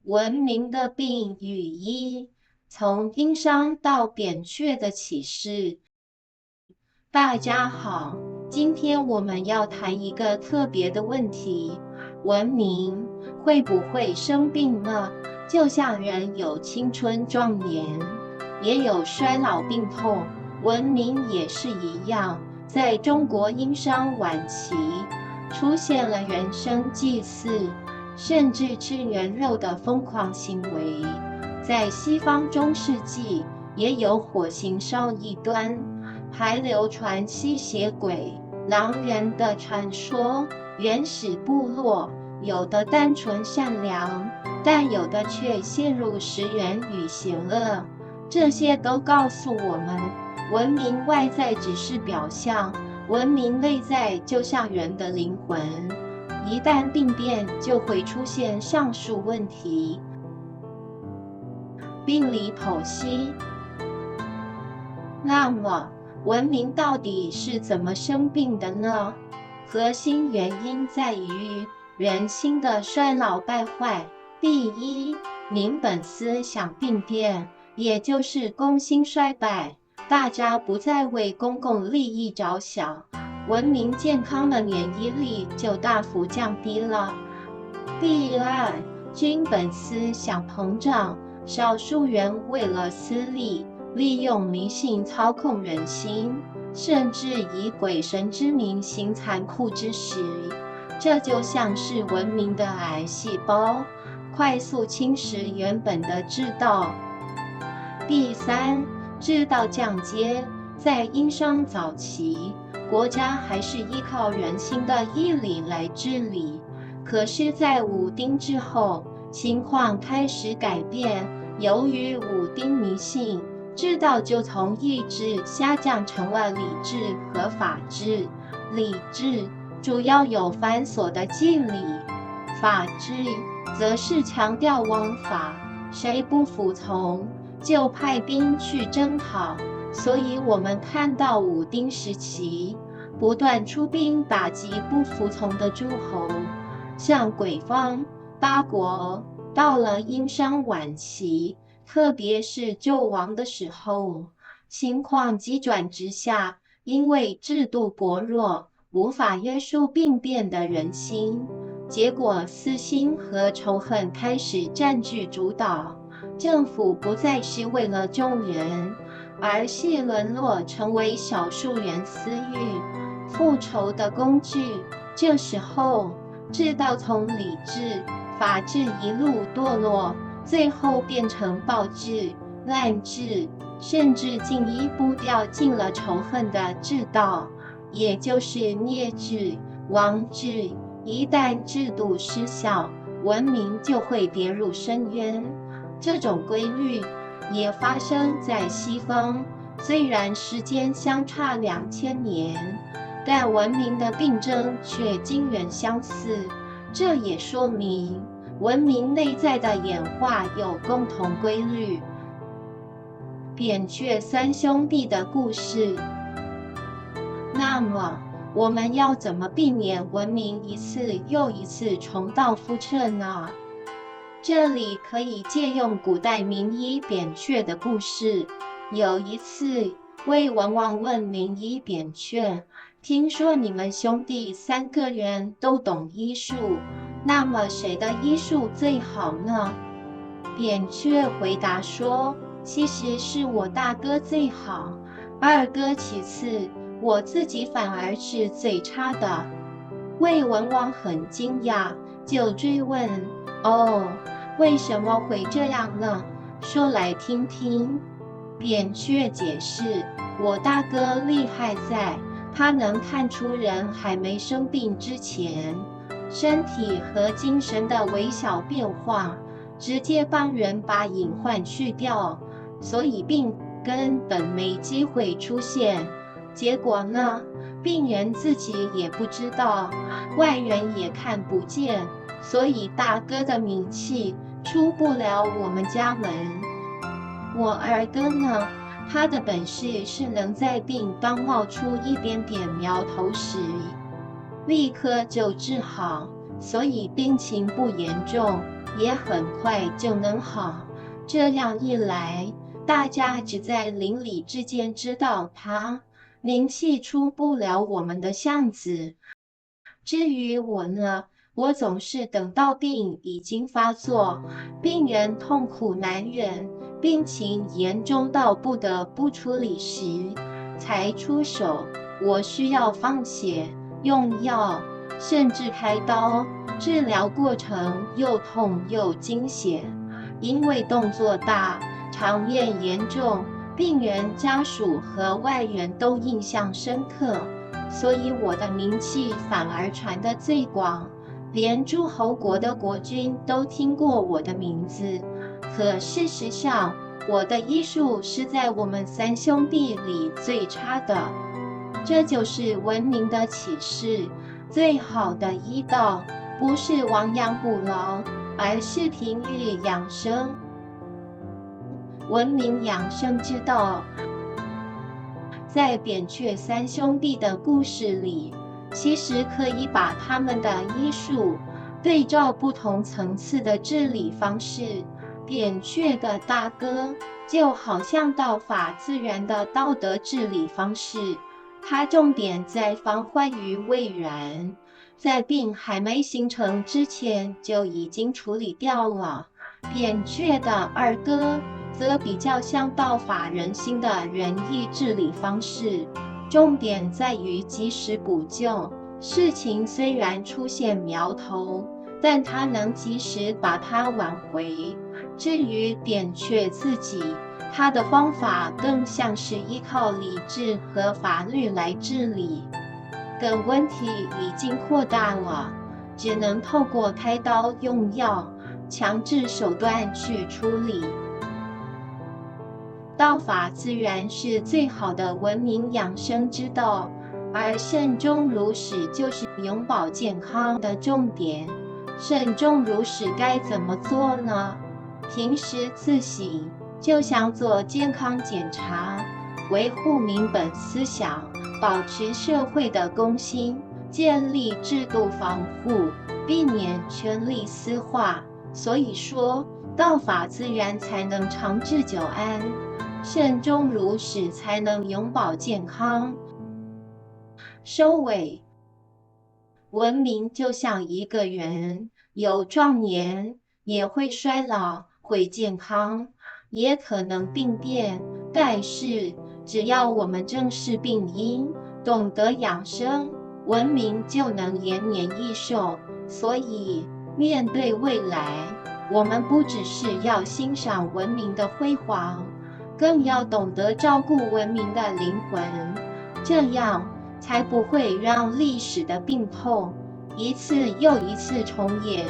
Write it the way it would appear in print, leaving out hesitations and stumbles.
文明的病与医，从殷商到扁鹊的启示。大家好，今天我们要谈一个特别的问题：文明会不会生病呢？就像人有青春壮年，也有衰老病痛，文明也是一样。在中国殷商晚期，出现了人参祭祀，甚至吃人肉的疯狂行为。在西方中世纪，也有火刑烧异端，还流传吸血鬼、狼人的传说。原始部落有的单纯善良，但有的却陷入食人与邪恶。这些都告诉我们，文明外在只是表象，文明内在就像人的灵魂，一旦病变，就会出现上述问题。病理剖析。那么，文明到底是怎么生病的呢？核心原因在于人心的衰老败坏。第一，民本思想病变，也就是公心衰败，大家不再为公共利益着想，文明健康的免疫力就大幅降低了。第二，君本思想膨胀，少数人为了私利，利用迷信操控人心，甚至以鬼神之名行残酷之事，这就像是文明的癌细胞，快速侵蚀原本的治道。第三，治道降阶。在殷商早期，国家还是依靠人心的义理来治理，可是在武丁之后，情况开始改变。由于武丁迷信，治道就从义治下降成了礼制和法治。礼制主要有繁琐的祭礼，法治则是强调王法，谁不服从就派兵去征讨。所以我们看到武丁时期不断出兵打击不服从的诸侯，像鬼方、八国。到了殷商晚期，特别是纣王的时候，情况急转直下，因为制度薄弱，无法约束病变的人心，结果私心和仇恨开始占据主导，政府不再是为了众人，而是沦落成为少数人私欲、复仇的工具。这时候，治道从礼制、法治一路堕落，最后变成暴治、滥治，甚至进一步掉进了仇恨的治道，也就是孽治、亡治。一旦制度失效，文明就会跌入深渊。这种规律也发生在西方，虽然时间相差2000年，但文明的病症却惊人相似。这也说明文明内在的演化有共同规律。扁鹊三兄弟的故事。那么，我们要怎么避免文明一次又一次重蹈覆辙呢？这里可以借用古代名医扁鹊的故事。有一次，魏文王问名医扁鹊：“听说你们兄弟3个人都懂医术，那么谁的医术最好呢？”扁鹊回答说：“其实是我大哥最好，二哥其次，我自己反而是最差的。”魏文王很惊讶，就追问：“哦，为什么会这样呢？说来听听。”扁鹊解释：“我大哥厉害在，他能看出人还没生病之前，身体和精神的微小变化，直接帮人把隐患去掉，所以病根本没机会出现。结果呢，病人自己也不知道，外人也看不见，所以大哥的名气出不了我们家门。我二哥呢，他的本事是能在病刚冒出一点点苗头时，立刻就治好，所以病情不严重，也很快就能好。这样一来，大家只在邻里之间知道他，灵气出不了我们的巷子。至于我呢，我总是等到病已经发作，病人痛苦难忍，病情严重到不得不处理时，才出手。我需要放血、用药，甚至开刀，治疗过程又痛又惊险，因为动作大、场面严重，病人家属和外人都印象深刻。所以我的名气反而传得最广，连诸侯国的国君都听过我的名字。可事实上，我的医术是在我们三兄弟里最差的。这就是文明的启示，最好的医道不是亡羊补牢，而是平日养生。文明养生之道。在扁鹊三兄弟的故事里，其实可以把他们的医术对照不同层次的治理方式。扁鹊的大哥就好像道法自然的道德治理方式，他重点在防患于未然，在病还没形成之前就已经处理掉了。扁鹊的二哥则比较像道法人心的仁义治理方式，重点在于及时补救。事情虽然出现苗头，但他能及时把它挽回。至于扁鹊自己，他的方法更像是依靠理智和法律来治理。等问题已经扩大了，只能透过开刀用药、强制手段去处理。道法自然是最好的文明养生之道，而慎终如始就是永保健康的重点。慎终如始该怎么做呢？平时自省，就像做健康检查，维护民本思想，保持社会的公心，建立制度防护，避免权力私化。所以说，道法自然才能长治久安，慎终如始才能永保健康。收尾，文明就像一个人，有壮年，也会衰老，会健康，也可能病变。但是，只要我们正视病因，懂得养生，文明就能延年益寿。所以，面对未来，我们不只是要欣赏文明的辉煌，更要懂得照顾文明的灵魂，这样才不会让历史的病痛一次又一次重演。